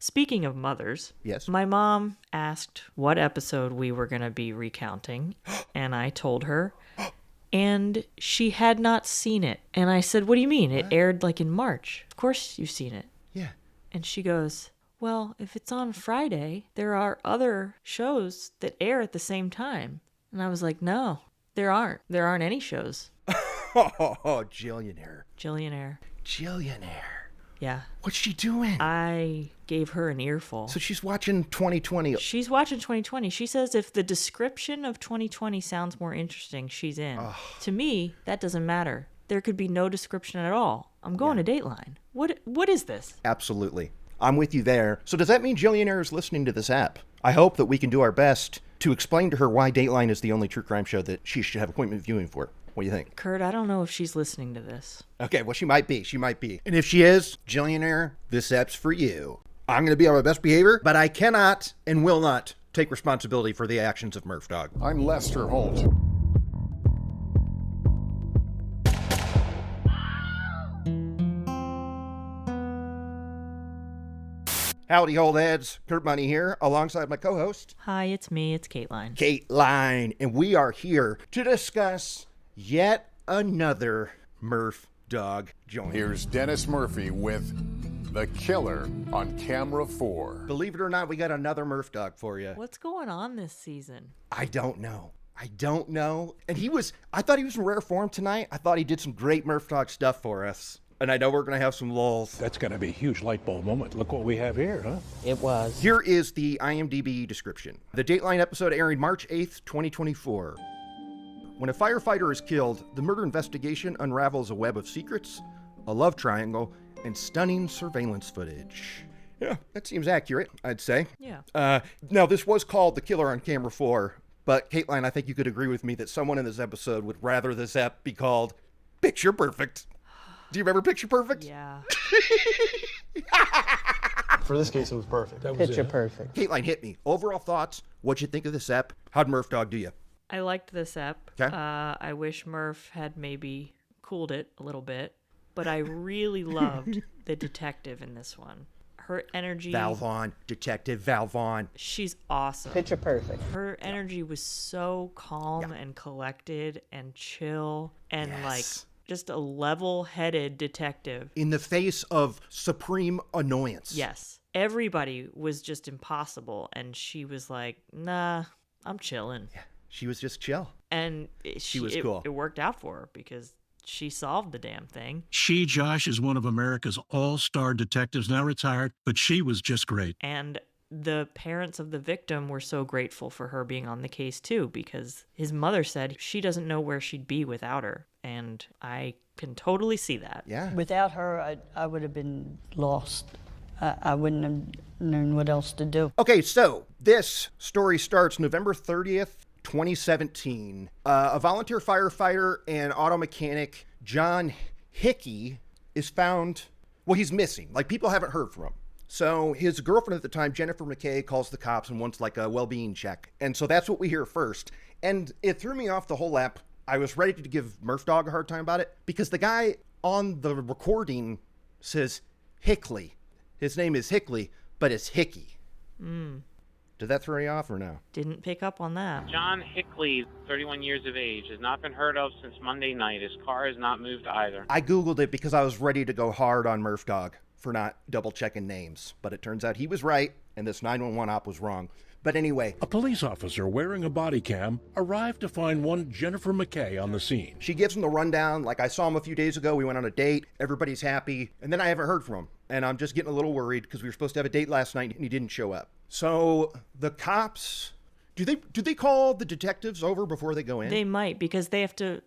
Speaking of mothers, Yes. my mom asked what episode we were going to be recounting, and I told her, and she had not seen it. And I said, what do you mean? It aired like in March. Of course you've seen it. Yeah. And she goes, well, if it's on Friday, there are other shows that air at the same time. And I was like, no, there aren't. There aren't any shows. Oh, Jillionaire. Yeah. What's she doing? I gave her an earful. So she's watching 2020. She's watching 2020. She says if the description of 2020 sounds more interesting, she's in. To me, that doesn't matter. There could be no description at all. I'm going to Dateline. What is this? Absolutely. I'm with you there. So does that mean Jillionaire is listening to this app? I hope that we can do our best to explain to her why Dateline is the only true crime show that she should have appointment viewing for. What do you think? Kurt, I don't know if she's listening to this. Okay, well, she might be. And if she is, Jillionaire, this app's for you. I'm going to be on my best behavior, but I cannot and will not take responsibility for the actions of Murphdog. I'm Lester Holt. Howdy, old heads. Kurt Money here, alongside my co-host, Hi, it's me. It's Kateline. Dateline, and we are here to discuss yet another Murphdog joint. Here's Dennis Murphy with The Killer on Camera 4. Believe it or not, we got another Murphdog for you. What's going on this season? I don't know. And I thought he was in rare form tonight. I thought he did some great Murphdog stuff for us. And I know we're going to have some lulls. That's going to be a huge light bulb moment. Look what we have here, huh? It was. Here is the IMDb description. The Dateline episode airing March 8th, 2024. When a firefighter is killed, the murder investigation unravels a web of secrets, a love triangle, and stunning surveillance footage. Yeah, that seems accurate, I'd say. Yeah. Now, this was called The Killer on Camera 4, but Kateline, I think you could agree with me that someone in this episode would rather this ep be called Picture Perfect. Do you remember Picture Perfect? Yeah. For this case, it was perfect. Picture perfect. Kateline, hit me. Overall thoughts, what'd you think of this ep? How'd Murphdog do you? I liked this ep. Okay. I wish Murph had maybe cooled it a little bit, but I really loved the detective in this one. Her energy. Val Vaughn, Detective Val Vaughn. She's awesome. Picture perfect. Her energy was so calm and collected and chill and like just a level-headed detective. In the face of supreme annoyance. Yes. Everybody was just impossible, and she was like, nah, I'm chilling. Yeah, she was just chill. And She was cool. It worked out for her because she solved the damn thing. She, Josh, is one of America's all-star detectives, now retired, but she was just great. And the parents of the victim were so grateful for her being on the case, too, because his mother said she doesn't know where she'd be without her. And I can totally see that. Yeah. Without her, I would have been lost. I wouldn't have known what else to do. Okay, so this story starts November 30th, 2017. A volunteer firefighter and auto mechanic, John Hickey, is found, well, he's missing. Like, people haven't heard from him. So his girlfriend at the time, Jennifer McKay, calls the cops and wants like a well-being check. And so that's what we hear first. And it threw me off the whole app. I was ready to give Murphdog a hard time about it because the guy on the recording says Hickley. His name is Hickley, but it's Hickey. Did that throw you off or no? Didn't pick up on that. John Hickley, 31 years of age, has not been heard of since Monday night. His car has not moved either. I Googled it because I was ready to go hard on Murphdog for not double-checking names. But it turns out he was right, and this 911 op was wrong. But anyway, A police officer wearing a body cam arrived to find one Jennifer McKay on the scene. she gives him the rundown. Like, I saw him a few days ago. We went on a date. Everybody's happy. And then I haven't heard from him. And I'm just getting a little worried because we were supposed to have a date last night and he didn't show up. So the cops, do they call the detectives over before they go in? They might, because they have to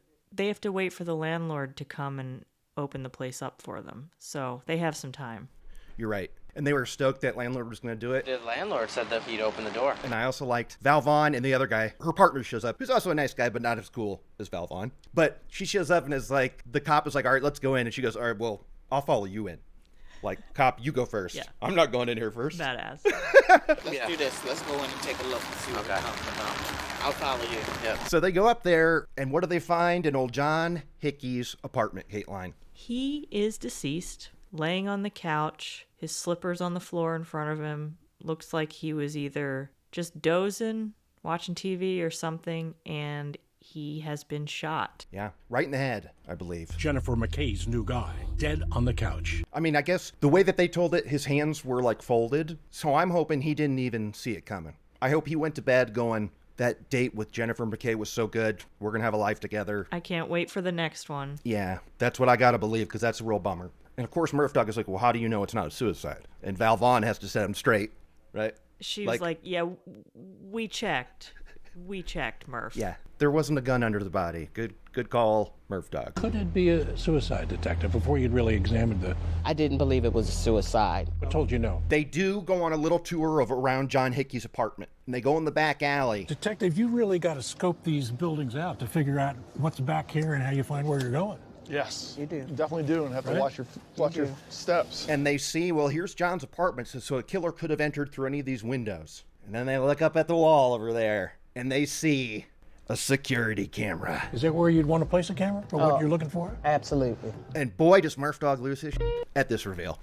wait for the landlord to come and open the place up for them. So they have some time. You're right. And they were stoked that landlord was going to do it. The landlord said that he'd open the door. And I also liked Val Vaughn and the other guy. Her partner shows up, who's also a nice guy, but not as cool as Val Vaughn. But she shows up and is like, the cop is like, all right, let's go in. And she goes, all right, well, I'll follow you in. Like, cop, you go first. Yeah. I'm not going in here first. Badass. Let's do this. Let's go in and take a look and see what comes about. I'll follow you. Yeah. So they go up there, and what do they find in old John Hickey's apartment, Kateline? He is deceased, laying on the couch, his slippers on the floor in front of him. Looks like he was either just dozing, watching TV or something, and he has been shot. Yeah, right in the head, I believe. Jennifer McKay's new guy, dead on the couch. I mean, I guess the way that they told it, his hands were like folded, so I'm hoping he didn't even see it coming. I hope he went to bed going, that date with Jennifer McKay was so good, we're gonna have a life together. I can't wait for the next one. Yeah, that's what I gotta believe, because that's a real bummer. And of course, Murphdog is like, well, how do you know it's not a suicide? And Val Vaughn has to set him straight, right? She was like, yeah, we checked. We checked, Murph. Yeah, there wasn't a gun under the body. Good call, Murphdog. Could it be a suicide, Detective, before you'd really examined the... I didn't believe it was a suicide. What told you no? They do go on a little tour of around John Hickey's apartment, and they go in the back alley. Detective, you really got to scope these buildings out to figure out what's back here and how you find where you're going. Yes. You do. You definitely do, and have to watch your steps. And they see, well, here's John's apartment, so a killer could have entered through any of these windows. And then they look up at the wall over there, and they see a security camera. Is that where you'd want to place a camera for what you're looking for? Absolutely. And boy, does Murphdog lose his at this reveal.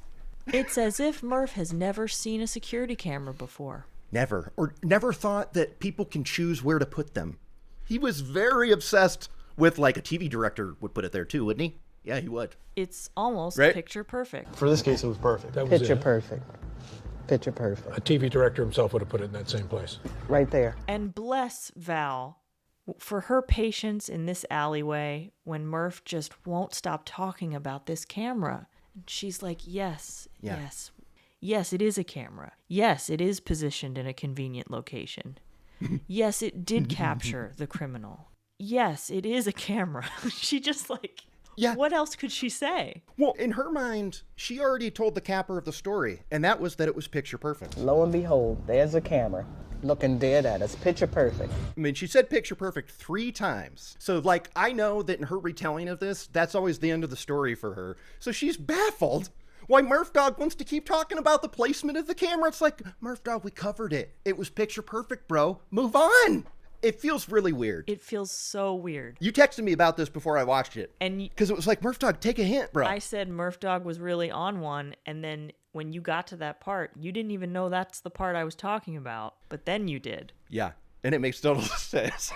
It's as if Murph has never seen a security camera before. Never. Or never thought that people can choose where to put them. He was very obsessed with, like, a TV director would put it there too, wouldn't he? Yeah, he would. It's almost Right? picture perfect. For this case, it was perfect. That was Picture it. perfect. Picture perfect. A TV director himself would have put it in that same place. Right there. And bless Val for her patience in this alleyway when Murph just won't stop talking about this camera. And she's like, yes, Yeah. yes. Yes, it is a camera. Yes, it is positioned in a convenient location. Yes, it did capture the criminal. Yes, it is a camera. She just like, Yeah. what else could she say? Well, in her mind, she already told the capper of the story, and that was that it was picture perfect. Lo and behold, there's a camera looking dead at us. Picture perfect. I mean, she said picture perfect 3 times. So, like, I know that in her retelling of this, that's always the end of the story for her. So she's baffled why Murphdog wants to keep talking about the placement of the camera. It's like, Murphdog, we covered it. It was picture perfect, bro. Move on. It feels really weird. It feels so weird. You texted me about this before I watched it. And because it was like, Murphdog, take a hint, bro. I said Murphdog was really on one, and then when you got to that part, you didn't even know that's the part I was talking about, but then you did. Yeah, and it makes total sense.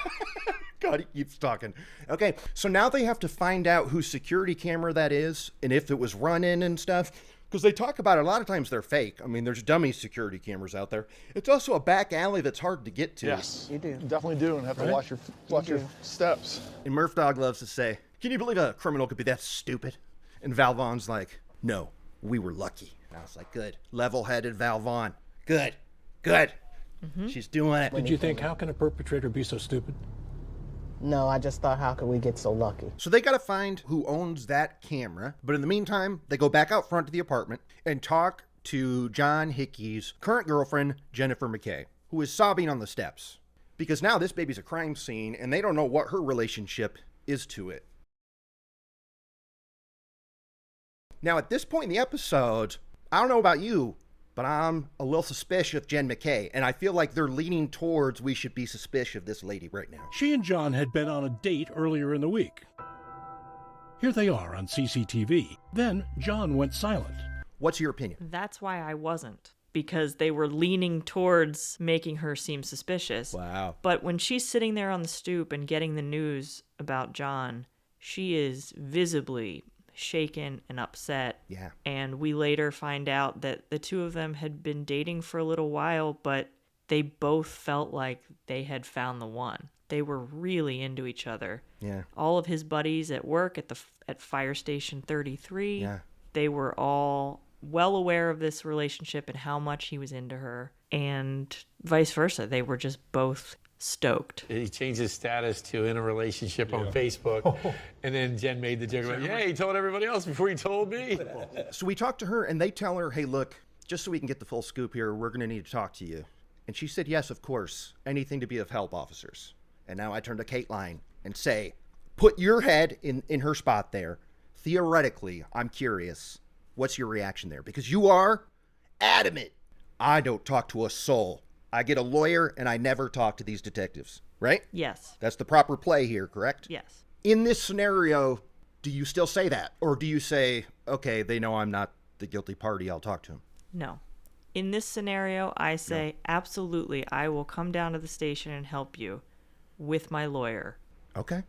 God, he keeps talking. Okay, so now they have to find out whose security camera that is and if it was running and stuff. Because they talk about it, a lot of times they're fake. I mean, there's dummy security cameras out there. It's also a back alley that's hard to get to. Yes. You do. You definitely do, and have to watch your steps. And Murphdog loves to say, can you believe a criminal could be that stupid? And Val Vaughn's like, no, we were lucky. And I was like, good. Level-headed Val Vaughn. Good. Good. She's doing it. Did you think, how can a perpetrator be so stupid? No, I just thought, how could we get so lucky? So they got to find who owns that camera. But in the meantime, they go back out front to the apartment and talk to John Hickey's current girlfriend, Jennifer McKay, who is sobbing on the steps. Because now this baby's a crime scene and they don't know what her relationship is to it. Now, at this point in the episode, I don't know about you, but I'm a little suspicious of Jen McKay, and I feel like they're leaning towards we should be suspicious of this lady right now. She and John had been on a date earlier in the week. Here they are on CCTV. Then John went silent. What's your opinion? That's why I wasn't, because they were leaning towards making her seem suspicious. Wow. But when she's sitting there on the stoop and getting the news about John, she is visibly shaken and upset. Yeah. And we later find out that the two of them had been dating for a little while, but they both felt like they had found the one. They were really into each other. Yeah. All of his buddies at work at Fire Station 33, Yeah. they were all well aware of this relationship and how much he was into her, and vice versa. They were just both stoked. He changed his status to in a relationship on Facebook, and then Jen made the joke about, yeah, he told everybody else before he told me. So we talked to her, and they tell her, hey, look, just so we can get the full scoop here, we're going to need to talk to you. And she said, yes, of course, anything to be of help, officers. And now I turn to Kateline and say, put your head in her spot there. Theoretically, I'm curious, what's your reaction there? Because you are adamant. I don't talk to a soul. I get a lawyer and I never talk to these detectives, right? Yes. That's the proper play here, correct? Yes. In this scenario, do you still say that? Or do you say, okay, they know I'm not the guilty party, I'll talk to him. No. In this scenario, I say, absolutely, I will come down to the station and help you with my lawyer. Okay.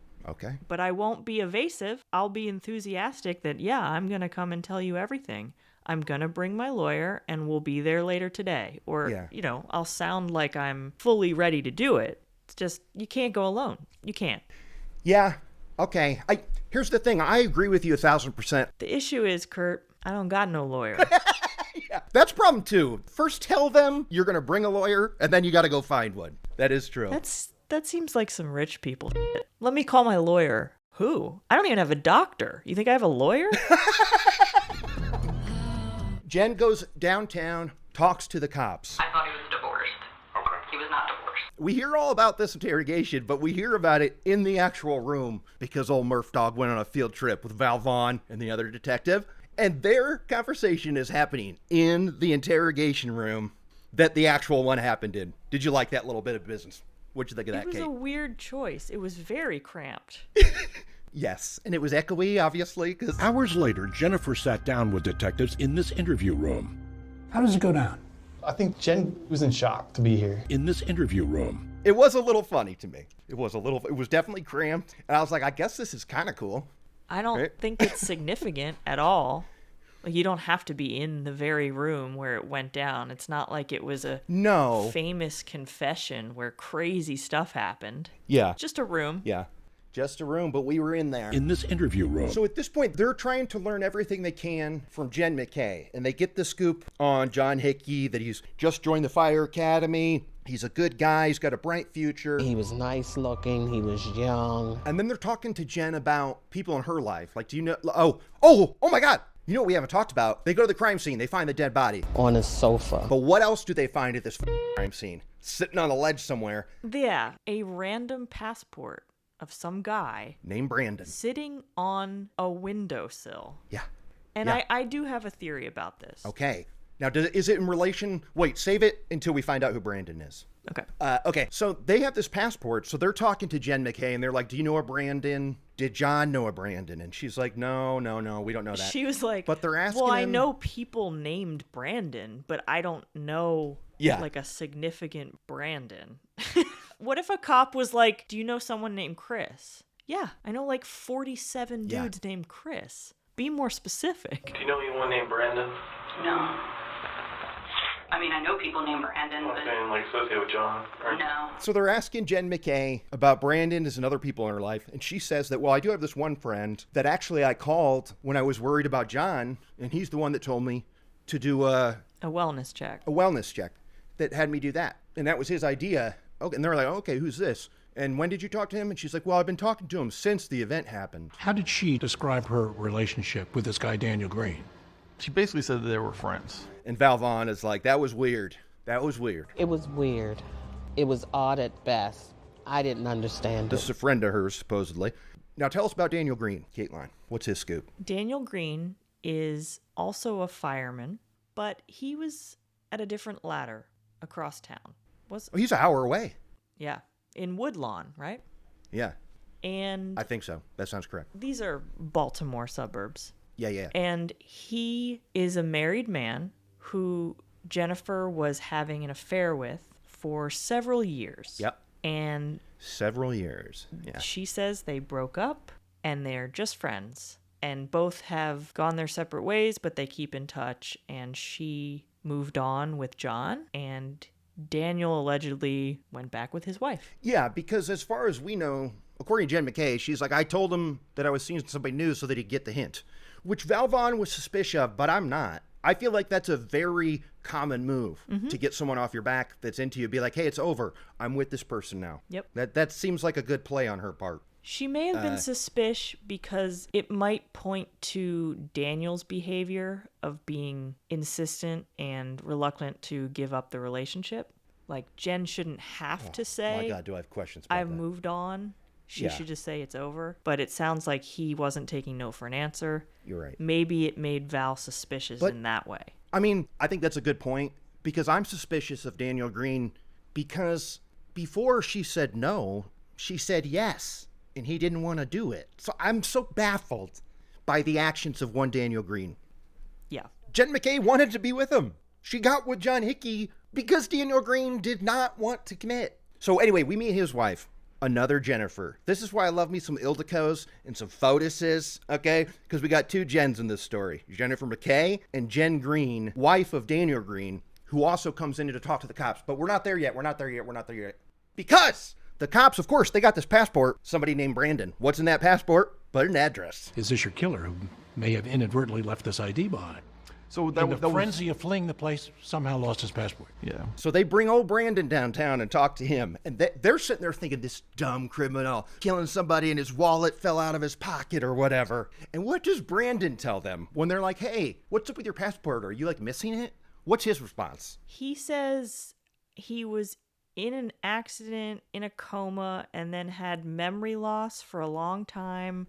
But I won't be evasive. I'll be enthusiastic that, yeah, I'm going to come and tell you everything. I'm going to bring my lawyer and we'll be there later today. Or, I'll sound like I'm fully ready to do it. It's just, you can't go alone. You can't. Yeah. Okay. Here's the thing. I agree with you 1,000%. The issue is, Kurt, I don't got no lawyer. Yeah, that's problem 2. First tell them you're going to bring a lawyer, and then you got to go find one. That is true. That seems like some rich people shit. Let me call my lawyer. Who? I don't even have a doctor. You think I have a lawyer? Jen goes downtown, talks to the cops. I thought he was divorced. Okay. He was not divorced. We hear all about this interrogation, but we hear about it in the actual room because old Murphdog went on a field trip with Val Vaughn and the other detective. And their conversation is happening in the interrogation room that the actual one happened in. Did you like that little bit of business? What'd you think of that, Kate? It was a weird choice. It was very cramped. Yes, and it was echoey, obviously. Hours later, Jennifer sat down with detectives in this interview room. How does it go down? I think Jen was in shock to be here. In this interview room. It was a little funny to me. It was definitely cramped. And I was like, I guess this is kind of cool. I don't think it's significant at all. Like, you don't have to be in the very room where it went down. It's not like it was a famous confession where crazy stuff happened. Yeah. Just a room. Yeah. Just a room, but we were in there. In this interview room. So at this point, they're trying to learn everything they can from Jen McKay. And they get the scoop on John Hickey that he's just joined the fire academy. He's a good guy. He's got a bright future. He was nice looking. He was young. And then they're talking to Jen about people in her life. Like, do you know? Oh my God. You know what we haven't talked about? They go to the crime scene. They find the dead body. On a sofa. But what else do they find at this crime scene? Sitting on a ledge somewhere. Yeah. A random passport of some guy. Named Brandon. Sitting on a windowsill. Yeah. And yeah. I do have a theory about this. Okay. Now, is it in relation? Wait, save it until we find out who Brandon is. Okay. Okay, so they have this passport, so they're talking to Jen McKay, and they're like, do you know a Brandon? Did John know a Brandon? And she's like, no, we don't know that. She was like, but they're asking well, I him... know people named Brandon, but I don't know like a significant Brandon. What if a cop was like, do you know someone named Chris? Yeah, I know like 47 dudes named Chris. Be more specific. Do you know anyone named Brandon? No. I mean, I know people named Brandon, but... I'm like associated with John. Right? No. So they're asking Jen McKay about Brandon and other people in her life, and she says that, well, I do have this one friend that actually I called when I was worried about John, and he's the one that told me to do a wellness check. A wellness check that had me do that. And that was his idea. Okay, and they're like, okay, who's this? And when did you talk to him? And she's like, well, I've been talking to him since the event happened. How did she describe her relationship with this guy, Daniel Green? She basically said that they were friends. And Val Vaughn is like, that was weird. That was weird. It was weird. It was odd at best. I didn't understand This is a friend of hers, supposedly. Now tell us about Daniel Green, Kateline. What's his scoop? Daniel Green is also a fireman, but he was at a different ladder across town. He's an hour away. Yeah. In Woodlawn, right? Yeah. And I think so. That sounds correct. These are Baltimore suburbs. Yeah. And he is a married man who Jennifer was having an affair with for several years. Yep. And several years. Yeah. She says they broke up and they're just friends. And both have gone their separate ways, but they keep in touch. And she moved on with John, and Daniel allegedly went back with his wife. Yeah, because as far as we know, according to Jen McKay, she's like, I told him that I was seeing somebody new so that he'd get the hint, which Val Vaughn was suspicious of, but I'm not. I feel like that's a very common move to get someone off your back that's into you. Be like, hey, it's over. I'm with this person now. Yep. That seems like a good play on her part. She may have been suspicious because it might point to Daniel's behavior of being insistent and reluctant to give up the relationship. Like, Jen shouldn't have to say, my God, do I have questions about I've that? moved on. She should just say it's over. But it sounds like he wasn't taking no for an answer. You're right. Maybe it made Val suspicious in that way. I mean, I think that's a good point, because I'm suspicious of Daniel Green because before she said no, she said yes, and he didn't want to do it. So I'm so baffled by the actions of one Daniel Green. Yeah. Jen McKay wanted to be with him. She got with John Hickey because Daniel Green did not want to commit. So anyway, we meet his wife, another Jennifer. This is why I love me some Ildikos and some Fotises, okay? Because we got two Jens in this story. Jennifer McKay and Jen Green, wife of Daniel Green, who also comes in to talk to the cops. But we're not there yet. We're not there yet. Because the cops, of course, they got this passport. Somebody named Brandon. What's in that passport? But an address. Is this your killer who may have inadvertently left this ID behind? So In the frenzy of fleeing the place, somehow lost his passport. Yeah. So they bring old Brandon downtown and talk to him. And they're sitting there thinking, this dumb criminal killing somebody and his wallet fell out of his pocket or whatever. And what does Brandon tell them when they're like, hey, what's up with your passport? Are you like missing it? What's his response? He says he was in an accident, in a coma, and then had memory loss for a long time.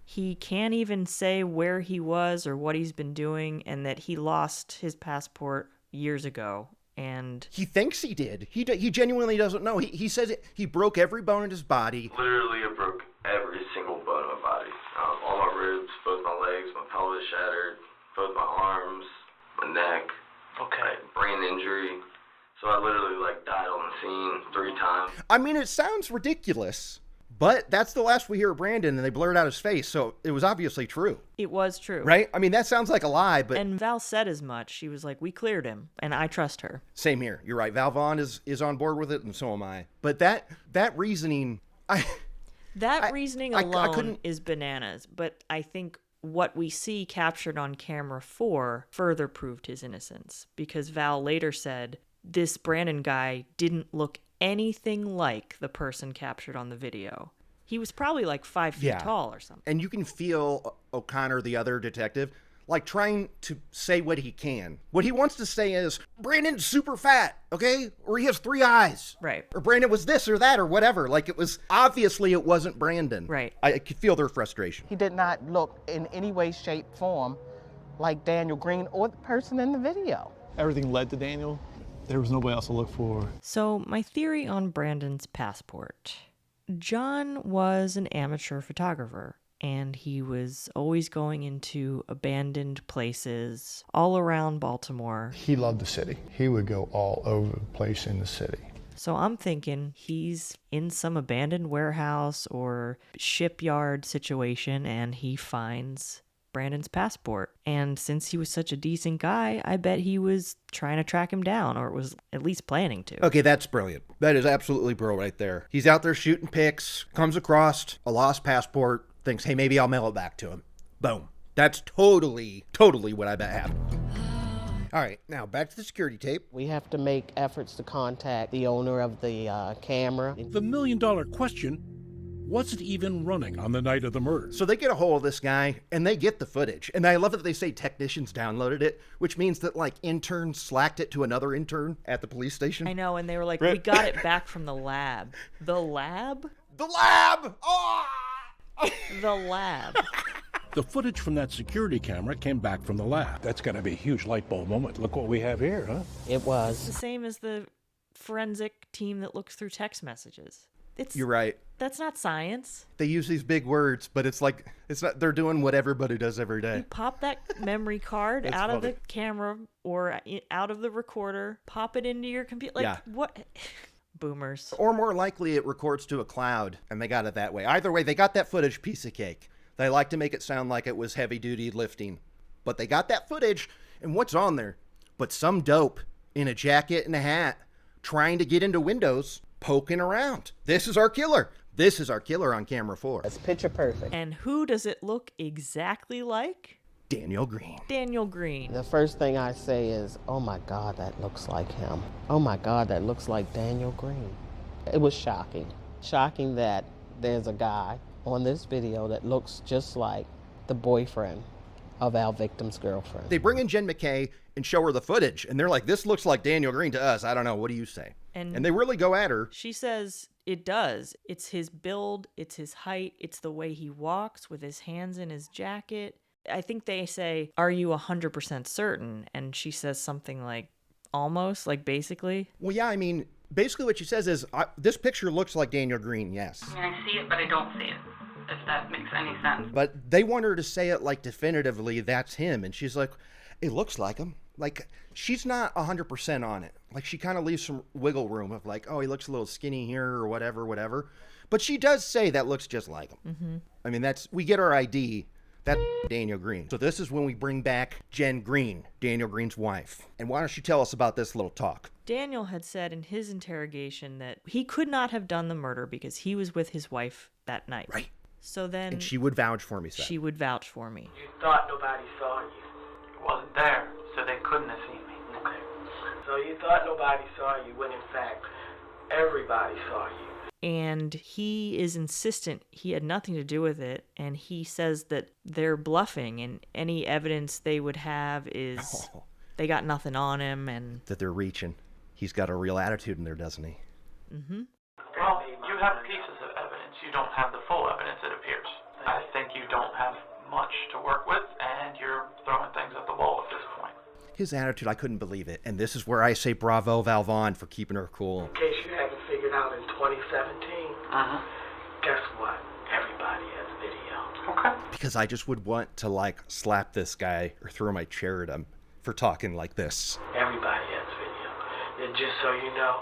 He can't even say where he was or what he's been doing, and that he lost his passport years ago. And he thinks he did. He genuinely doesn't know. He says he broke every bone in his body. Literally, I broke every single bone in my body. All my ribs, both my legs, my pelvis shattered, both my arms, my neck. Okay. Brain injury. So I literally died on the scene 3 times. I mean, it sounds ridiculous, but that's the last we hear of Brandon, and they blurred out his face, so it was obviously true. It was true. Right? I mean, that sounds like a lie, but... And Val said as much. She was like, we cleared him, and I trust her. Same here. You're right. Val Vaughn is on board with it, and so am I. But that reasoning... reasoning alone is bananas, but I think what we see captured on camera 4 further proved his innocence, because Val later said this Brandon guy didn't look anything like the person captured on the video. He was probably 5 feet tall or something. And you can feel O'Connor, the other detective, trying to say what he can. What he wants to say is, Brandon's super fat, okay? Or he has 3 eyes. Right. Or Brandon was this or that or whatever. Obviously it wasn't Brandon. Right. I could feel their frustration. He did not look in any way, shape, form like Daniel Green or the person in the video. Everything led to Daniel. There was nobody else to look for. So my theory on Brandon's passport. John was an amateur photographer, and he was always going into abandoned places all around Baltimore. He loved the city. He would go all over the place in the city. So I'm thinking he's in some abandoned warehouse or shipyard situation, and he finds Brandon's passport. And since he was such a decent guy, I bet he was trying to track him down, or was at least planning to. Okay, that's brilliant. That is absolutely bro right there. He's out there shooting pics, comes across a lost passport, thinks, hey, maybe I'll mail it back to him. Boom. That's totally what I bet happened. All right, now back to the security tape. We have to make efforts to contact the owner of the camera. The million-dollar question, was it even running on the night of the murder? So they get a hold of this guy, and they get the footage. And I love that they say technicians downloaded it, which means that, interns slacked it to another intern at the police station. I know, and they were like, we got it back from the lab. The lab? The lab! Oh! The lab. The footage from that security camera came back from the lab. That's going to be a huge light bulb moment. Look what we have here, huh? It was. It's the same as the forensic team that looks through text messages. You're right. That's not science. They use these big words, but it's not. They're doing what everybody does every day. You pop that memory card out of the camera or out of the recorder, pop it into your computer. What? Boomers. Or more likely, it records to a cloud, and they got it that way. Either way, they got that footage, piece of cake. They like to make it sound like it was heavy-duty lifting. But they got that footage, and what's on there? But some dope in a jacket and a hat trying to get into windows, poking around. This is our killer. This is our killer on camera 4. It's picture perfect. And who does it look exactly like? Daniel Green. Daniel Green. The first thing I say is, oh my God, that looks like him. Oh my God, that looks like Daniel Green. It was shocking. Shocking that there's a guy on this video that looks just like the boyfriend of our victim's girlfriend. They bring in Jen McKay and show her the footage, and they're like, this looks like Daniel Green to us. I don't know. What do you say? And they really go at her. She says it does. It's his build. It's his height. It's the way he walks with his hands in his jacket. I think they say, are you 100% certain? And she says something like, almost, basically. Well, yeah, I mean, basically what she says is, this picture looks like Daniel Green, yes. I mean, I see it, but I don't see it, if that makes any sense. But they want her to say it definitively, that's him. And she's like, It looks like him. Like, she's not 100% on it. Like, she kind of leaves some wiggle room of like, oh, he looks a little skinny here or whatever. But she does say that looks just like him. Mm-hmm. I mean, we get our ID. That's Daniel Green. So this is when we bring back Jen Green, Daniel Green's wife. And why don't you tell us about this little talk? Daniel had said in his interrogation that he could not have done the murder because he was with his wife that night. Right. So then... And she would vouch for me, Seth. She would vouch for me. You thought nobody saw you. You wasn't there, so they couldn't have seen me. Okay. So you thought nobody saw you when in fact everybody saw you. And he is insistent he had nothing to do with it, and he says that they're bluffing, and any evidence they would have is they got nothing on him, and... That they're reaching. He's got a real attitude in there, doesn't he? Mm-hmm. Well, you have pieces of evidence. You don't have the full evidence, it appears. I think you don't have much to work with, and you're throwing things at the wall at this point. His attitude, I couldn't believe it. And this is where I say bravo, Val Vaughn, for keeping her cool. In case you haven't figured out, in 2017, guess what? Everybody has video. Okay. Because I just would want to, like, slap this guy or throw my chair at him for talking like this. Everybody has video. And just so you know,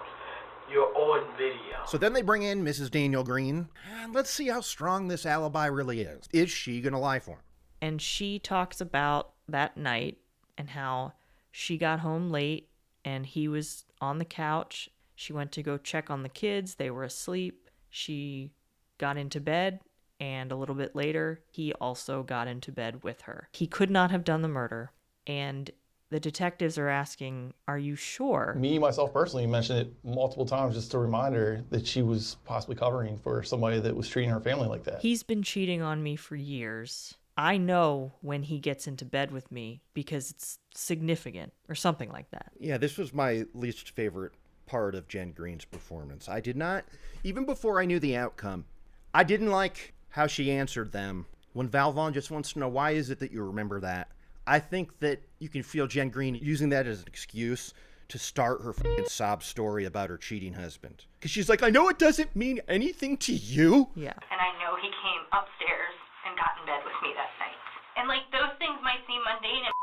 you're on video. So then they bring in Mrs. Daniel Green. And let's see how strong this alibi really is. Is she going to lie for him? And she talks about that night and how she got home late and he was on the couch. She went to go check on the kids. They were asleep. She got into bed, and a little bit later, he also got into bed with her. He could not have done the murder, and the detectives are asking, are you sure? Me, myself personally, mentioned it multiple times just to remind her that she was possibly covering for somebody that was treating her family like that. He's been cheating on me for years. I know when he gets into bed with me because it's significant or something like that. Yeah, this was my least favorite part of Jen Green's performance. I did not, even before I knew the outcome, I didn't like how she answered them. When Val Vaughn just wants to know, why is it that you remember that? I think that you can feel Jen Green using that as an excuse to start her fucking sob story about her cheating husband. Because she's like, I know it doesn't mean anything to you. Yeah. And I know he came upstairs and got in bed with me that night. And like, those things might seem mundane and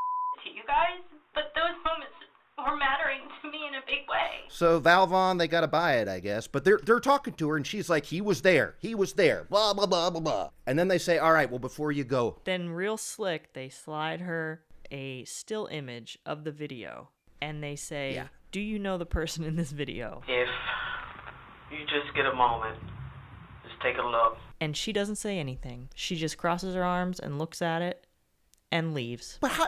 to you guys, but those moments were mattering to me in a big way. So Val Vaughn, they gotta buy it, I guess. But they're talking to her, and she's like, he was there, blah, blah, blah, blah, blah. And then they say, all right, well, before you go. Then real slick, they slide her a still image of the video, and they say, do you know the person in this video? If you just get a moment, just take a look. And she doesn't say anything. She just crosses her arms and looks at it and leaves. But how?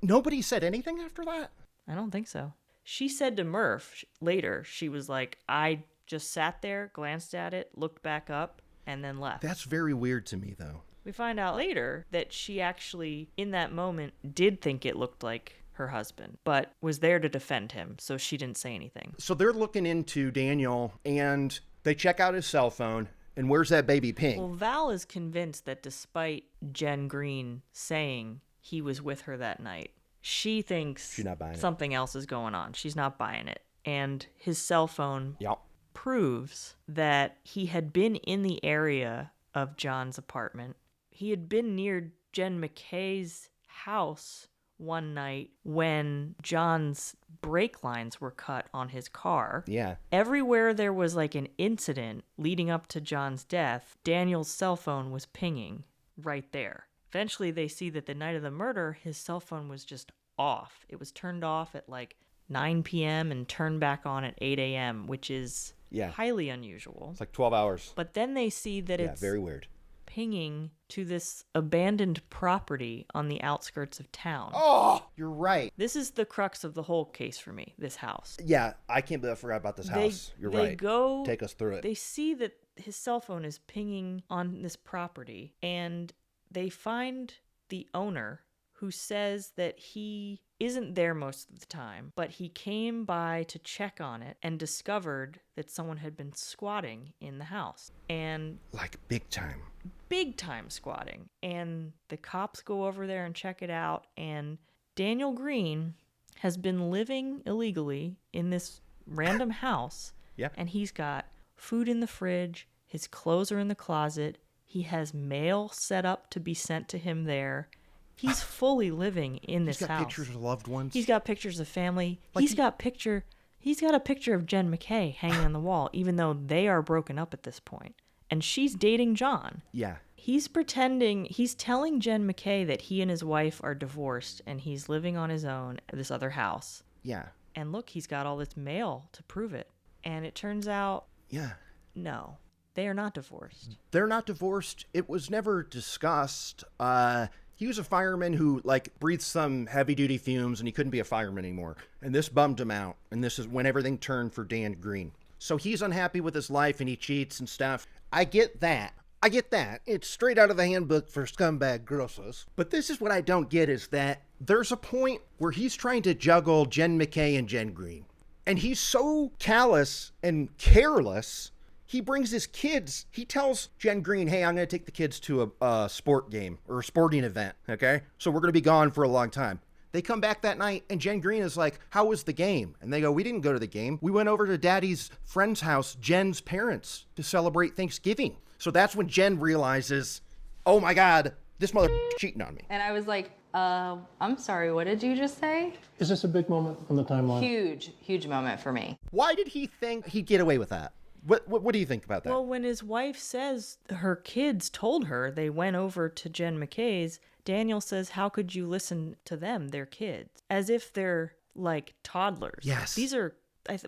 Nobody said anything after that? I don't think so. She said to Murph later, she was like, I just sat there, glanced at it, looked back up, and then left. That's very weird to me, though. We find out later that she actually, in that moment, did think it looked like her husband, but was there to defend him, so she didn't say anything. So they're looking into Daniel, and they check out his cell phone, and where's that baby ping? Well, Val is convinced that despite Jen Green saying he was with her that night, she thinks she's not buying something else is going on. She's not buying it. And his cell phone proves that he had been in the area of John's apartment. He had been near Jen McKay's house one night when John's brake lines were cut on his car. Yeah. Everywhere there was like an incident leading up to John's death, Daniel's cell phone was pinging right there. Eventually, they see that the night of the murder, his cell phone was just off. It was turned off at like 9 p.m. and turned back on at 8 a.m., which is highly unusual. It's like 12 hours. But then they see that it's very weird. Pinging to this abandoned property on the outskirts of town. Oh, you're right. This is the crux of the whole case for me, this house. Yeah, I can't believe I forgot about this house. You're right. Take us through it. They see that his cell phone is pinging on this property, and they find the owner, who says that he isn't there most of the time, but he came by to check on it and discovered that someone had been squatting in the house. And like big time squatting. And the cops go over there and check it out, and Daniel Green has been living illegally in this random house. Yeah. And he's got food in the fridge, his clothes are in the closet, he has mail set up to be sent to him there. He's fully living in this He's got house. pictures of loved ones. He's got pictures of family. Like He's got a picture of Jen McKay hanging on the wall, even though they are broken up at this point. And she's dating John. Yeah. He's telling Jen McKay that he and his wife are divorced and he's living on his own at this other house. Yeah. And look, he's got all this mail to prove it. And it turns out, no, they are not divorced. They're not divorced. It was never discussed. He was a fireman who, breathed some heavy-duty fumes, and he couldn't be a fireman anymore. And this bummed him out, and this is when everything turned for Dan Green. So he's unhappy with his life, and he cheats and stuff. I get that. It's straight out of the handbook for scumbag grossos. But this is what I don't get, is that there's a point where he's trying to juggle Jen McKay and Jen Green. And he's so callous and careless, he brings his kids. He tells Jen Green, hey, I'm going to take the kids to a sport game or a sporting event, okay? So we're going to be gone for a long time. They come back that night, and Jen Green is like, how was the game? And they go, we didn't go to the game. We went over to Daddy's friend's house, Jen's parents, to celebrate Thanksgiving. So that's when Jen realizes, oh my God, this mother cheating on me. And I was like, I'm sorry, what did you just say? Is this a big moment on the timeline? Huge moment for me. Why did he think he'd get away with that? What do you think about that? Well, when his wife says her kids told her they went over to Jen McKay's, Daniel says, how could you listen to them? They're kids. As if they're like toddlers. Yes. These are,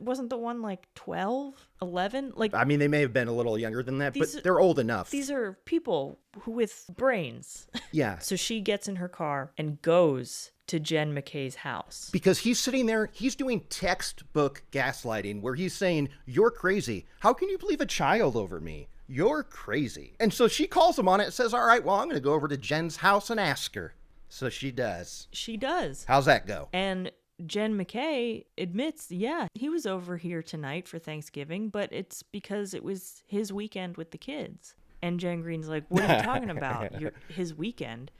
wasn't the one like 12, 11? Like, I mean, they may have been a little younger than that, but they're old enough. These are people with brains. Yeah. So she gets in her car and goes to Jen McKay's house. Because he's sitting there, he's doing textbook gaslighting where he's saying, you're crazy. How can you believe a child over me? You're crazy. And so she calls him on it and says, all right, well, I'm going to go over to Jen's house and ask her. So she does. She does. How's that go? And Jen McKay admits, yeah, he was over here tonight for Thanksgiving, but it's because it was his weekend with the kids. And Jen Green's like, what are you talking about? His weekend?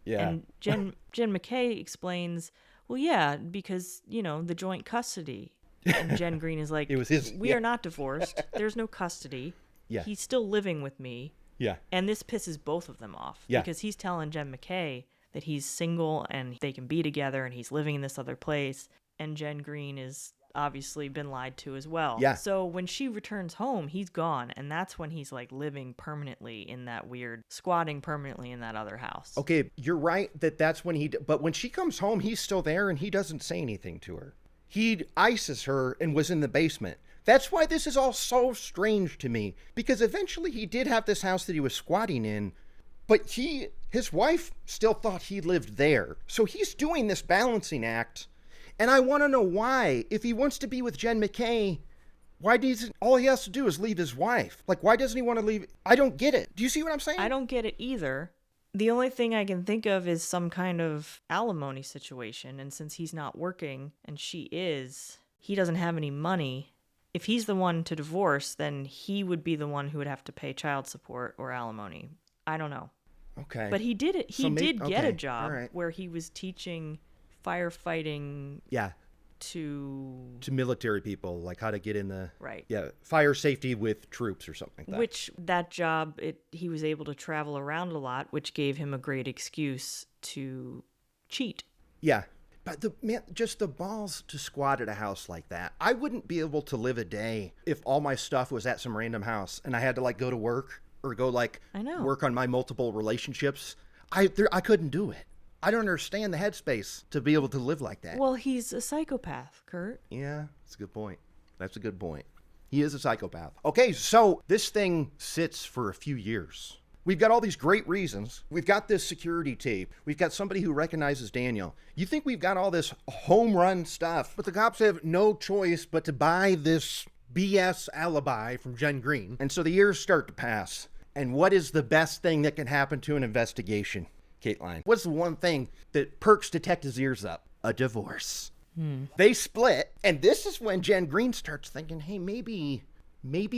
Yeah. And Jen McKay explains, well, yeah, because, the joint custody. And Jen Green is like, it was his, we are not divorced. There's no custody. Yeah. He's still living with me. Yeah. And this pisses both of them off. Yeah. Because he's telling Jen McKay that he's single and they can be together and he's living in this other place. And Jen Green is obviously been lied to as well. Yeah. So when she returns home, he's gone. And that's when he's like living permanently in that squatting permanently in that other house. Okay, you're right that's when but when she comes home, he's still there and he doesn't say anything to her. He ices her and was in the basement. That's why this is all so strange to me, because eventually he did have this house that he was squatting in, but his wife still thought he lived there. So he's doing this balancing act. And I want to know why. If he wants to be with Jen McKay, all he has to do is leave his wife. Like, why doesn't he want to leave? I don't get it. Do you see what I'm saying? I don't get it either. The only thing I can think of is some kind of alimony situation. And since he's not working and he doesn't have any money. If he's the one to divorce, then he would be the one who would have to pay child support or alimony. I don't know. Okay. But he did it. He did get a job right. where he was teaching firefighting to military people, like how to get in the right. Yeah, fire safety with troops or something like that. Which that job, he was able to travel around a lot, which gave him a great excuse to cheat. Yeah. But just the balls to squat at a house like that. I wouldn't be able to live a day if all my stuff was at some random house and I had to go to work or go work on my multiple relationships. I couldn't do it. I don't understand the headspace to be able to live like that. Well, he's a psychopath, Kurt. Yeah, that's a good point. That's a good point. He is a psychopath. Okay, so this thing sits for a few years. We've got all these great reasons. We've got this security tape. We've got somebody who recognizes Daniel. You think we've got all this home run stuff, but the cops have no choice but to buy this BS alibi from Jen Green. And so the years start to pass. And what is the best thing that can happen to an investigation, Kateline? What's the one thing that perks detectives' ears up? A divorce. They split. And this is when Jen Green starts thinking, hey, maybe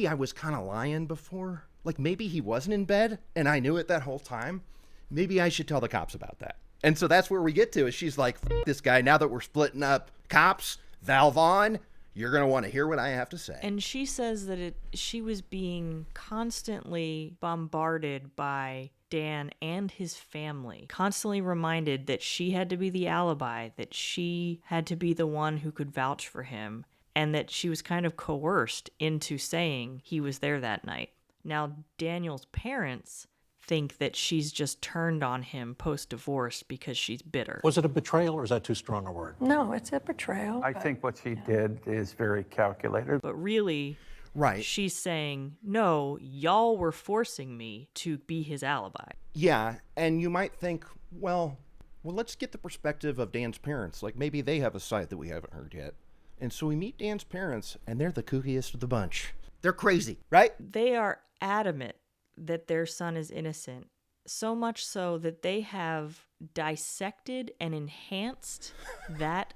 I was kind of lying before. Like, maybe he wasn't in bed and I knew it that whole time. Maybe I should tell the cops about that. And so that's where we get to is she's like, this guy, now that we're splitting up, cops, Val Vaughn, you're going to want to hear what I have to say. And she says that she was being constantly bombarded by Dan and his family, constantly reminded that she had to be the alibi, that she had to be the one who could vouch for him, and that she was kind of coerced into saying he was there that night. Now, Daniel's parents think that she's just turned on him post-divorce because she's bitter. Was it a betrayal, or is that too strong a word? No, it's a betrayal. I think what she did is very calculated. But really, right, she's saying, no, y'all were forcing me to be his alibi. Yeah, and you might think, well, let's get the perspective of Dan's parents. Like, maybe they have a side that we haven't heard yet. And so we meet Dan's parents, and they're the kookiest of the bunch. They're crazy, right? They are adamant that their son is innocent, so much so that they have dissected and enhanced that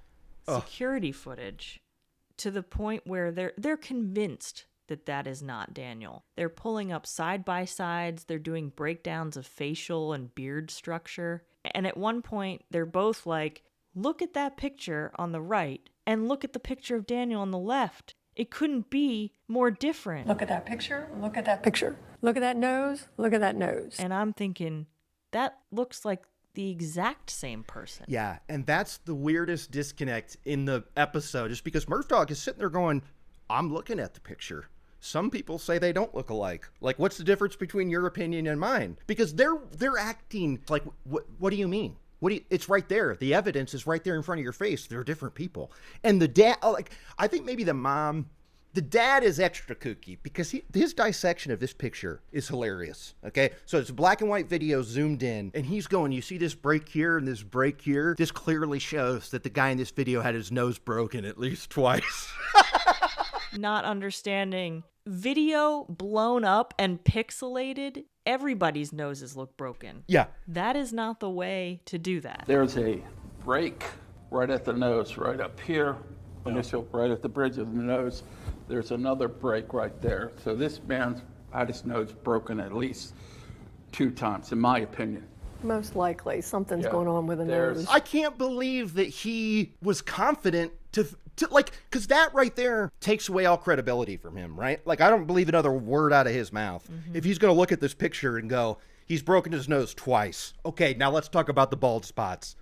security footage to the point where they're convinced that that is not Daniel. They're pulling up side-by-sides, they're doing breakdowns of facial and beard structure, and at one point they're both like, look at that picture on the right and look at the picture of Daniel on the left. It couldn't be more different. Look at that picture. Look at that picture. Look at that nose. Look at that nose. And I'm thinking, that looks like the exact same person. Yeah, and that's the weirdest disconnect in the episode, is because Murphdog is sitting there going, I'm looking at the picture. Some people say they don't look alike. Like, what's the difference between your opinion and mine? Because they're acting like, what do you mean? It's right there. The evidence is right there in front of your face. They're different people. And the dad, I think maybe the dad is extra kooky because his dissection of this picture is hilarious. Okay. So it's a black and white video zoomed in, and he's going, you see this break here and this break here? This clearly shows that the guy in this video had his nose broken at least twice. Not understanding. Video blown up and pixelated, everybody's noses look broken. Yeah. That is not the way to do that. There's a break right at the nose, right up here, initial right at the bridge of the nose. There's another break right there. So this man's had his nose broken at least 2 times, in my opinion. Most likely, something's going on with the nose. I can't believe that he was confident to because that right there takes away all credibility from him, right? Like, I don't believe another word out of his mouth. Mm-hmm. If he's going to look at this picture and go, he's broken his nose twice. Okay, now let's talk about the bald spots.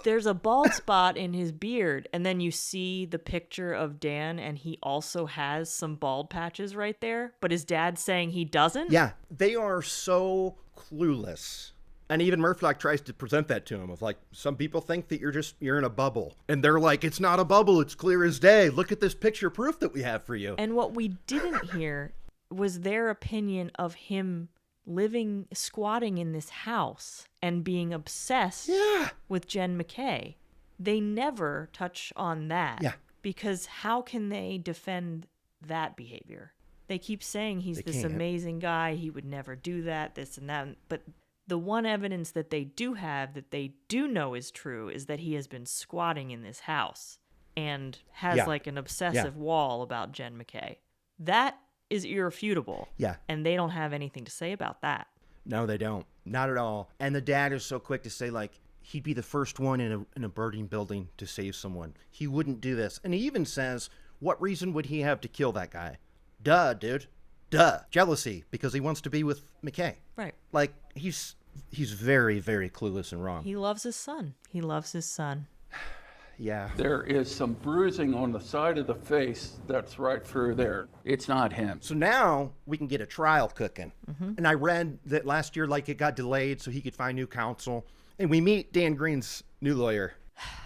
There's a bald spot in his beard, and then you see the picture of Dan, and he also has some bald patches right there, but his dad's saying he doesn't? Yeah, they are so clueless. And even Murphdog tries to present that to him of like, some people think that you're in a bubble. And they're like, it's not a bubble, it's clear as day. Look at this picture proof that we have for you. And what we didn't hear was their opinion of him squatting in this house and being obsessed with Jen McKay. They never touch on that. Yeah. Because how can they defend that behavior? They keep saying he's this amazing guy, he would never do that, this and that, but the one evidence that they do have that they do know is true is that he has been squatting in this house and has like an obsessive wall about Jen McKay. That is irrefutable. Yeah. And they don't have anything to say about that. No, they don't. Not at all. And the dad is so quick to say, like, he'd be the first one in a burning building to save someone. He wouldn't do this. And he even says, what reason would he have to kill that guy? Duh, dude. Duh. Jealousy, because he wants to be with McKay. Right. Like, he's very, very clueless and wrong. He loves his son. He loves his son. Yeah. There is some bruising on the side of the face that's right through there. It's not him. So now we can get a trial cooking. Mm-hmm. And I read that last year, like, it got delayed so he could find new counsel. And we meet Dan Green's new lawyer.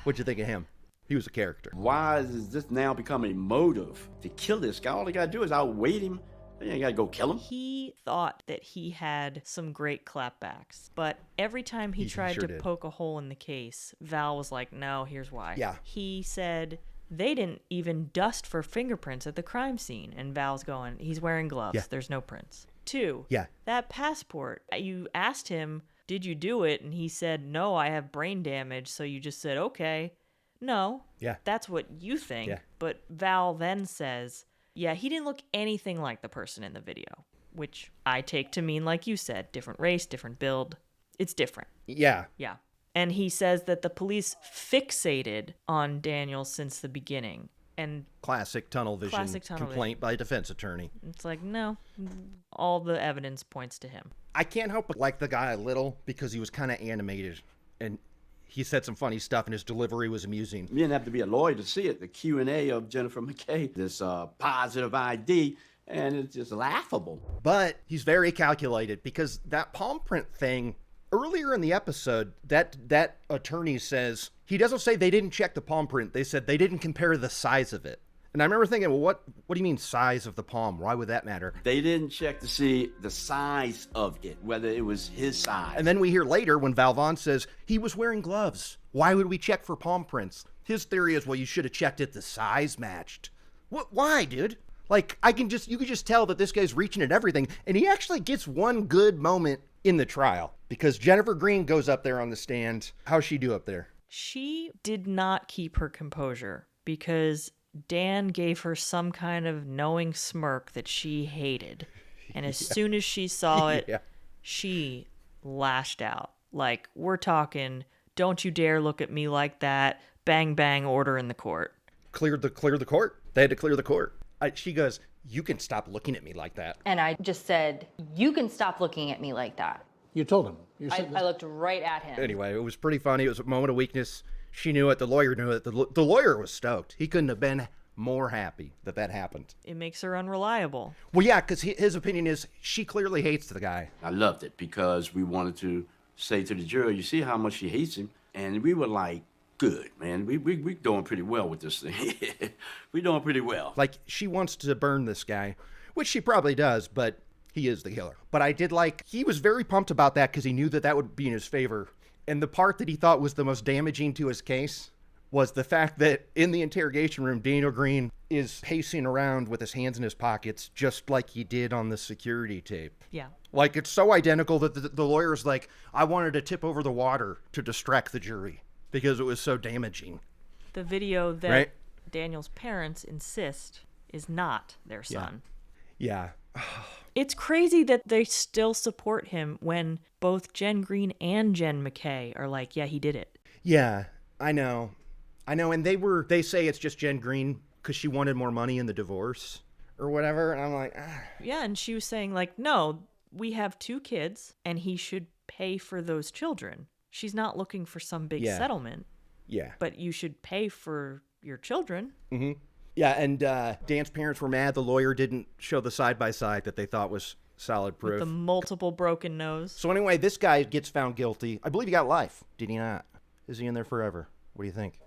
What'd you think of him? He was a character. Why is this now become a motive to kill this guy? All they gotta do is outweigh him. You ain't gotta go kill him. He thought that he had some great clapbacks, but every time he tried to poke a hole in the case, Val was like, no, here's why. Yeah. He said they didn't even dust for fingerprints at the crime scene, and Val's going, he's wearing gloves. Yeah. There's no prints. 2, yeah, that passport, you asked him, did you do it? And he said, no, I have brain damage. So you just said, okay. No. Yeah. That's what you think. Yeah. But Val then says, yeah, he didn't look anything like the person in the video, which I take to mean, like you said, different race, different build. It's different. Yeah. Yeah. And he says that the police fixated on Daniel since the beginning. And classic tunnel vision complaint by a defense attorney. It's like, no, all the evidence points to him. I can't help but like the guy a little because he was kind of animated and he said some funny stuff and his delivery was amusing. You didn't have to be a lawyer to see it. The Q&A of Jennifer McKay, this positive ID, and it's just laughable. But he's very calculated because that palm print thing, earlier in the episode, that attorney says, he doesn't say they didn't check the palm print. They said they didn't compare the size of it. And I remember thinking, well, what do you mean size of the palm? Why would that matter? They didn't check to see the size of it, whether it was his size. And then we hear later when Val Vaughn says he was wearing gloves. Why would we check for palm prints? His theory is, well, you should have checked it. The size matched. What? Why, dude? Like, you could just tell that this guy's reaching at everything. And he actually gets one good moment in the trial because Jennifer Green goes up there on the stand. How's she do up there? She did not keep her composure because Dan gave her some kind of knowing smirk that she hated. And as soon as she saw it, she lashed out. Like, we're talking, don't you dare look at me like that. Bang, bang, order in the court. Clear the court. They had to clear the court. She goes, you can stop looking at me like that. And I just said, you can stop looking at me like that. You told him. I looked right at him. Anyway, it was pretty funny. It was a moment of weakness. She knew it. The lawyer knew it. The lawyer was stoked. He couldn't have been more happy that happened. It makes her unreliable. Well, yeah, because his opinion is she clearly hates the guy. I loved it because we wanted to say to the jury, you see how much she hates him? And we were like, good, man. We doing pretty well with this thing. We doing pretty well. Like, she wants to burn this guy, which she probably does, but he is the killer. But I did like, he was very pumped about that because he knew that would be in his favor. And the part that he thought was the most damaging to his case was the fact that in the interrogation room, Daniel Green is pacing around with his hands in his pockets, just like he did on the security tape. Yeah. Like, it's so identical that the lawyer's like, I wanted to tip over the water to distract the jury because it was so damaging. The video that Daniel's parents insist is not their son. Yeah. It's crazy that they still support him when both Jen Green and Jen McKay are like, yeah, he did it. Yeah, I know. And they say it's just Jen Green because she wanted more money in the divorce or whatever. And I'm like, Yeah, and she was saying like, no, we have 2 kids and he should pay for those children. She's not looking for some big settlement. Yeah. But you should pay for your children. Mm-hmm. Yeah, and Dan's parents were mad the lawyer didn't show the side-by-side that they thought was solid proof. With the multiple broken nose. So anyway, this guy gets found guilty. I believe he got life. Did he not? Is he in there forever? What do you think?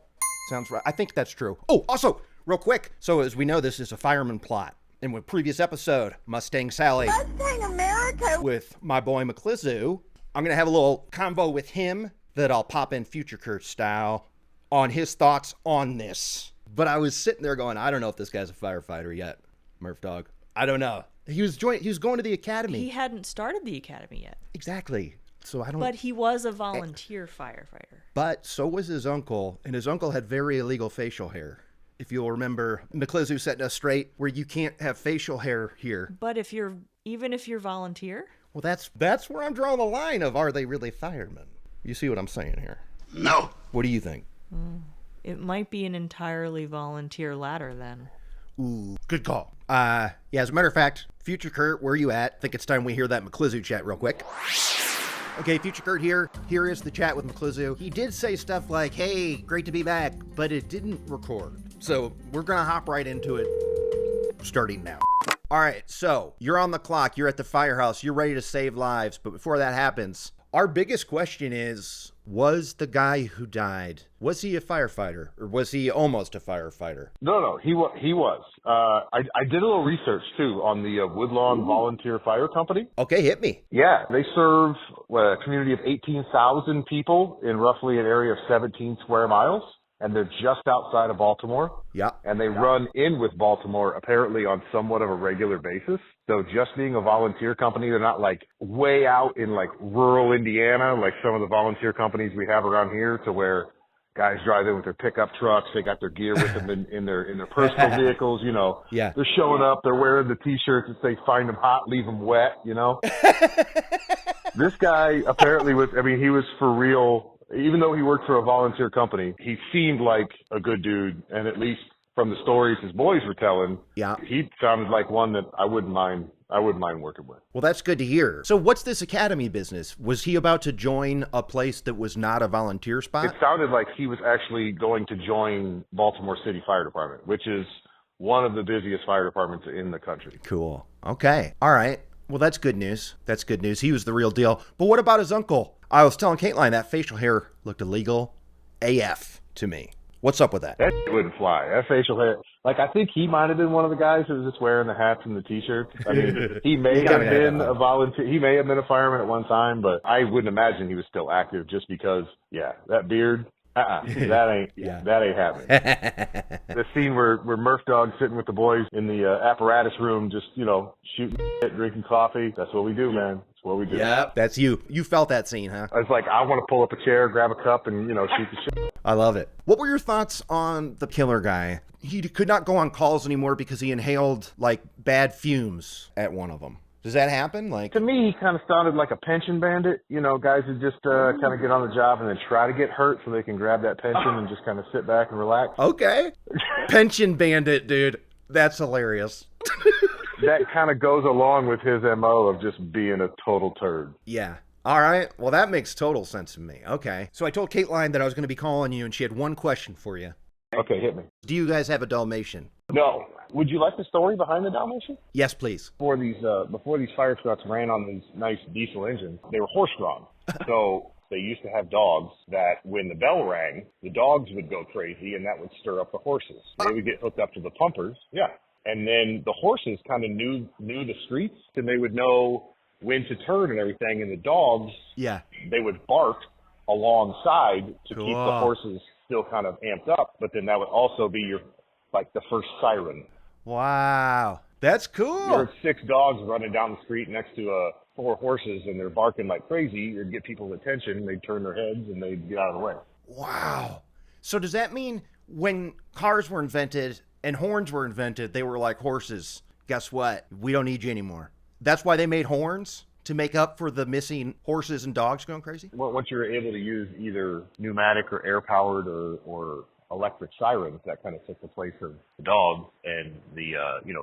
Sounds right. I think that's true. Oh, also, real quick. So as we know, this is a fireman plot. In the previous episode, Mustang Sally. Mustang America. With my boy McClizu. I'm going to have a little convo with him that I'll pop in Future Kurt style on his thoughts on this. But I was sitting there going, I don't know if this guy's a firefighter yet, Murphdog. I don't know. He was going to the academy. He hadn't started the academy yet. Exactly. So I don't. But he was a volunteer firefighter. But so was his uncle, and his uncle had very illegal facial hair. If you'll remember, McClizu setting us straight where you can't have facial hair here. But even if you're volunteer? Well, that's where I'm drawing the line of, are they really firemen? You see what I'm saying here? No. What do you think? It might be an entirely volunteer ladder then. Ooh, good call. Yeah, as a matter of fact, Future Kurt, where are you at? I think it's time we hear that McClizu chat real quick. Okay, Future Kurt here. Here is the chat with McClizu. He did say stuff like, hey, great to be back, but it didn't record. So we're going to hop right into it starting now. All right, so you're on the clock. You're at the firehouse. You're ready to save lives. But before that happens, our biggest question is, was the guy who died, was he a firefighter or was he almost a firefighter? No, he was. I did a little research too on the Woodlawn Volunteer Fire Company. Okay, hit me. Yeah, they serve a community of 18,000 people in roughly an area of 17 square miles. And they're just outside of Baltimore. Yeah. And they run in with Baltimore apparently on somewhat of a regular basis. So just being a volunteer company, they're not like way out in like rural Indiana, like some of the volunteer companies we have around here, to where guys drive in with their pickup trucks. They got their gear with them in their personal vehicles, you know. Yeah. They're showing up. They're wearing the T-shirts that say "Find them hot, leave them wet," you know. This guy apparently he was for real. Even though he worked for a volunteer company, he seemed like a good dude and at least from the stories his boys were telling, yeah, he sounded like one that I wouldn't mind working with. Well, that's good to hear. So what's this academy business? Was he about to join a place that was not a volunteer spot? It sounded like he was actually going to join Baltimore City Fire Department, which is one of the busiest fire departments in the country. Cool. Okay. All right. Well, that's good news. That's good news. He was the real deal. But what about his uncle? I was telling Kateline that facial hair looked illegal AF to me. What's up with that? That wouldn't fly. That facial hair. Like, I think he might have been one of the guys who was just wearing the hats and the T-shirts. I mean, he may have been a volunteer. He may have been a fireman at one time, but I wouldn't imagine he was still active just because, that beard. That ain't happening. The scene where Murphdog's sitting with the boys in the apparatus room, just, shooting shit, drinking coffee. That's what we do, man. That's what we do. Yep, that's you. You felt that scene, huh? I was like, I want to pull up a chair, grab a cup, and, shoot the shit. I love it. What were your thoughts on the killer guy? He could not go on calls anymore because he inhaled, bad fumes at one of them. Does that happen? To me, he kind of sounded like a pension bandit. Guys who just kind of get on the job and then try to get hurt so they can grab that pension and just kind of sit back and relax. Okay. Pension bandit, dude. That's hilarious. That kind of goes along with his MO of just being a total turd. Yeah. All right. Well, that makes total sense to me. Okay. So I told Kateline that I was going to be calling you, and she had one question for you. Okay, hit me. Do you guys have a Dalmatian? No. Would you like the story behind the Dalmatian? Yes, please. Before these fire trucks ran on these nice diesel engines, they were horse-drawn. So they used to have dogs that when the bell rang, the dogs would go crazy, and that would stir up the horses. They would get hooked up to the pumpers. Yeah. And then the horses kind of knew the streets, and they would know when to turn and everything. And the dogs, they would bark alongside to keep the horses still kind of amped up. But then that would also be the first siren. Wow. That's cool. You heard 6 dogs running down the street next to 4 horses, and they're barking like crazy. You'd get people's attention. They'd turn their heads, and they'd get out of the way. Wow. So does that mean when cars were invented and horns were invented, they were like horses? Guess what? We don't need you anymore. That's why they made horns? To make up for the missing horses and dogs going crazy? Well, once you're able to use either pneumatic or air-powered or electric sirens, that kind of took the place of the dogs, and the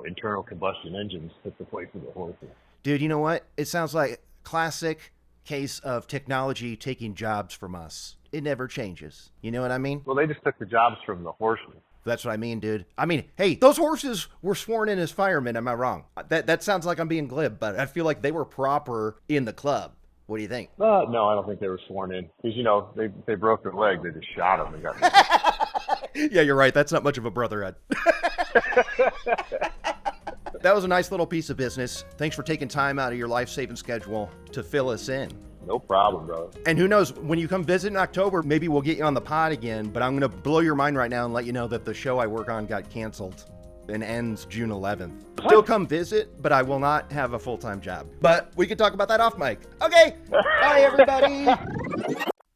internal combustion engines took the place of the horses. Dude, you know what? It sounds like classic case of technology taking jobs from us. It never changes. You know what I mean? Well, they just took the jobs from the horses. That's what I mean, dude. I mean, hey, those horses were sworn in as firemen. Am I wrong? That sounds like I'm being glib, but I feel like they were proper in the club. What do you think? No, I don't think they were sworn in. Because, they broke their leg. They just shot them and got Yeah, you're right. That's not much of a brotherhood. That was a nice little piece of business. Thanks for taking time out of your life-saving schedule to fill us in. No problem, brother. And who knows, when you come visit in October, maybe we'll get you on the pod again, but I'm going to blow your mind right now and let you know that the show I work on got canceled and ends June 11th. Still come visit, but I will not have a full-time job. But we can talk about that off mic. Okay, bye everybody.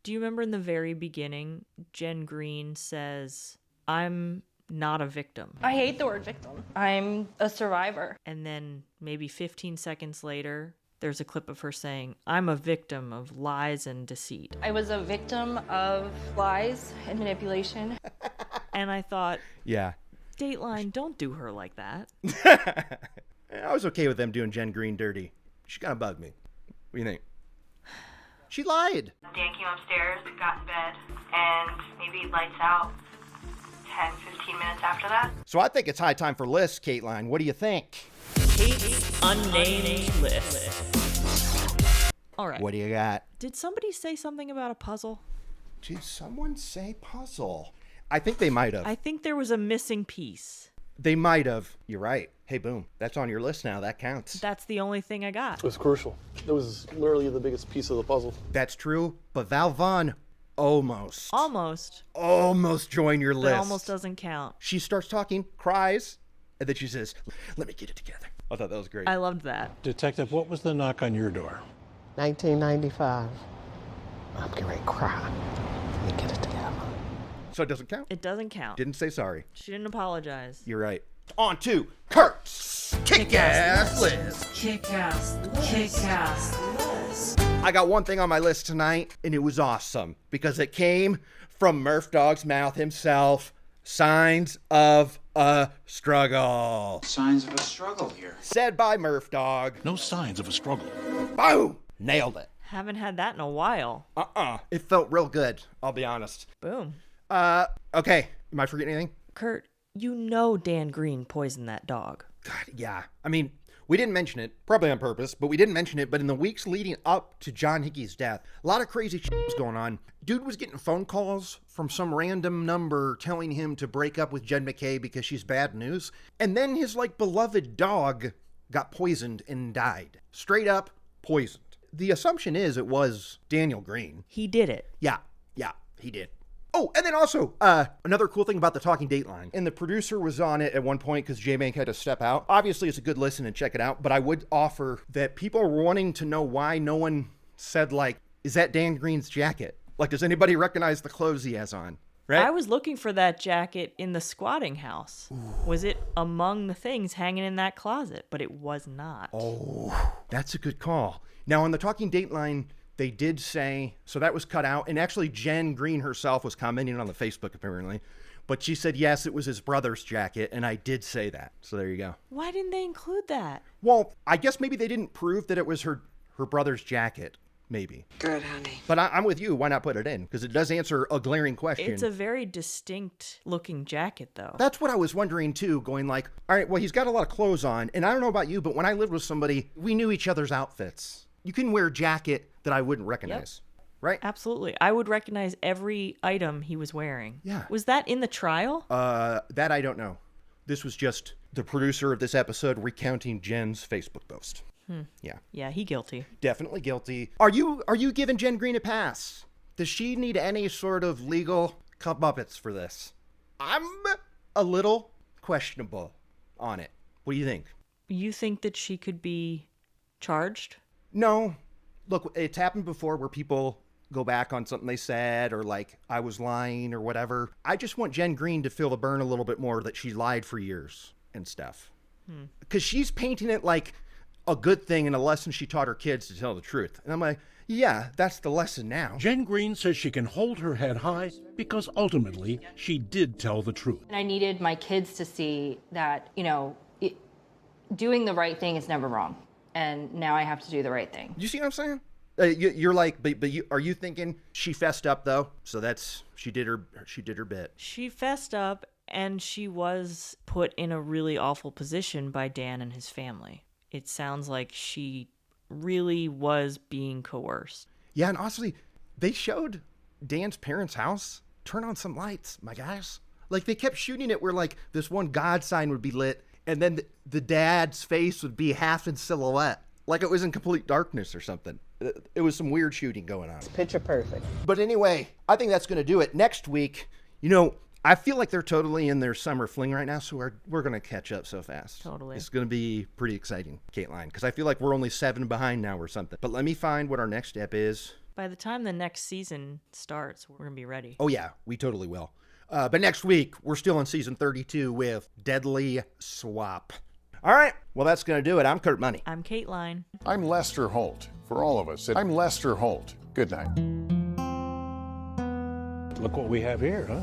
Do you remember in the very beginning, Jen Green says, I'm not a victim. I hate the word victim. I'm a survivor. And then maybe 15 seconds later, there's a clip of her saying, I'm a victim of lies and deceit. I was a victim of lies and manipulation. And I thought, yeah, Dateline, don't do her like that. I was okay with them doing Jen Green dirty. She kind of bugged me. What do you think? She lied. Dan came upstairs, got in bed, and maybe lights out 10, 15 minutes after that. So I think it's high time for lists, Kateline. What do you think? Kate's unnamed list. All right. What do you got? Did somebody say something about a puzzle? Did someone say puzzle? I think they might have. I think there was a missing piece. They might have. You're right. Hey, boom. That's on your list now. That counts. That's the only thing I got. It was crucial. It was literally the biggest piece of the puzzle. That's true, but Val Vaughn almost joined your list. It almost doesn't count. She starts talking, cries, and then she says, let me get it together. I thought that was great. I loved that. Detective, what was the knock on your door? 1995. I'm getting ready to cry. Let me get it together. So it doesn't count? It doesn't count. Didn't say sorry. She didn't apologize. You're right. On to Kurt's Kick-Ass List. Kick-Ass List. I got one thing on my list tonight, and it was awesome because it came from Murphdog's mouth himself. Signs of a struggle. Signs of a struggle here. Said by Murphdog. No signs of a struggle. Boom! Nailed it. Haven't had that in a while. It felt real good, I'll be honest. Boom. Okay. Am I forgetting anything? Kurt, you know Dan Green poisoned that dog. God, yeah. I mean, we didn't mention it, probably on purpose, but we didn't mention it. But in the weeks leading up to John Hickey's death, a lot of crazy shit was going on. Dude was getting phone calls from some random number telling him to break up with Jen McKay because she's bad news. And then his, beloved dog got poisoned and died. Straight up poisoned. The assumption is it was Daniel Green. He did it. Yeah, he did. Oh, and then also, another cool thing about the Talking Dateline, and the producer was on it at one point because J-Bank had to step out. Obviously, it's a good listen and check it out, but I would offer that people are wanting to know why no one said, is that Dan Green's jacket? Does anybody recognize the clothes he has on? Right? I was looking for that jacket in the squatting house. Ooh. Was it among the things hanging in that closet? But it was not. Oh, that's a good call. Now, on the Talking Dateline, they did say, so that was cut out, and actually Jen Green herself was commenting on the Facebook apparently, but she said, yes, it was his brother's jacket, and I did say that. So there you go. Why didn't they include that? Well, I guess maybe they didn't prove that it was her brother's jacket, maybe. Good, honey. But I'm with you. Why not put it in? Because it does answer a glaring question. It's a very distinct looking jacket, though. That's what I was wondering, too, going all right, well, he's got a lot of clothes on, and I don't know about you, but when I lived with somebody, we knew each other's outfits. You can wear a jacket that I wouldn't recognize, right? Absolutely. I would recognize every item he was wearing. Yeah. Was that in the trial? That I don't know. This was just the producer of this episode recounting Jen's Facebook post. Yeah. Yeah, he guilty. Definitely guilty. Are you giving Jen Green a pass? Does she need any sort of legal comeuppance for this? I'm a little questionable on it. What do you think? You think that she could be charged? No. Look, it's happened before where people go back on something they said or I was lying or whatever. I just want Jen Green to feel the burn a little bit more that she lied for years and stuff. Because she's painting it like a good thing and a lesson she taught her kids to tell the truth. And I'm like, yeah, that's the lesson now. Jen Green says she can hold her head high because ultimately she did tell the truth. And I needed my kids to see that, doing the right thing is never wrong. And now I have to do the right thing. You see what I'm saying? You're are you thinking she fessed up though? So she did her bit. She fessed up, and she was put in a really awful position by Dan and his family. It sounds like she really was being coerced. Yeah, and honestly, they showed Dan's parents' house. Turn on some lights, my guys. They kept shooting it where this one God sign would be lit. And then the dad's face would be half in silhouette, like it was in complete darkness or something. It was some weird shooting going on. It's picture perfect. But anyway, I think that's going to do it. Next week, I feel like they're totally in their summer fling right now, so we're going to catch up so fast. Totally. It's going to be pretty exciting, Kateline, because I feel like we're only 7 behind now or something. But let me find what our next step is. By the time the next season starts, we're going to be ready. Oh, yeah, we totally will. But next week, we're still in season 32 with Deadly Swap. All right. Well, that's going to do it. I'm Kurt Money. I'm Kateline. I'm Lester Holt. For all of us, I'm Lester Holt. Good night. Look what we have here, huh?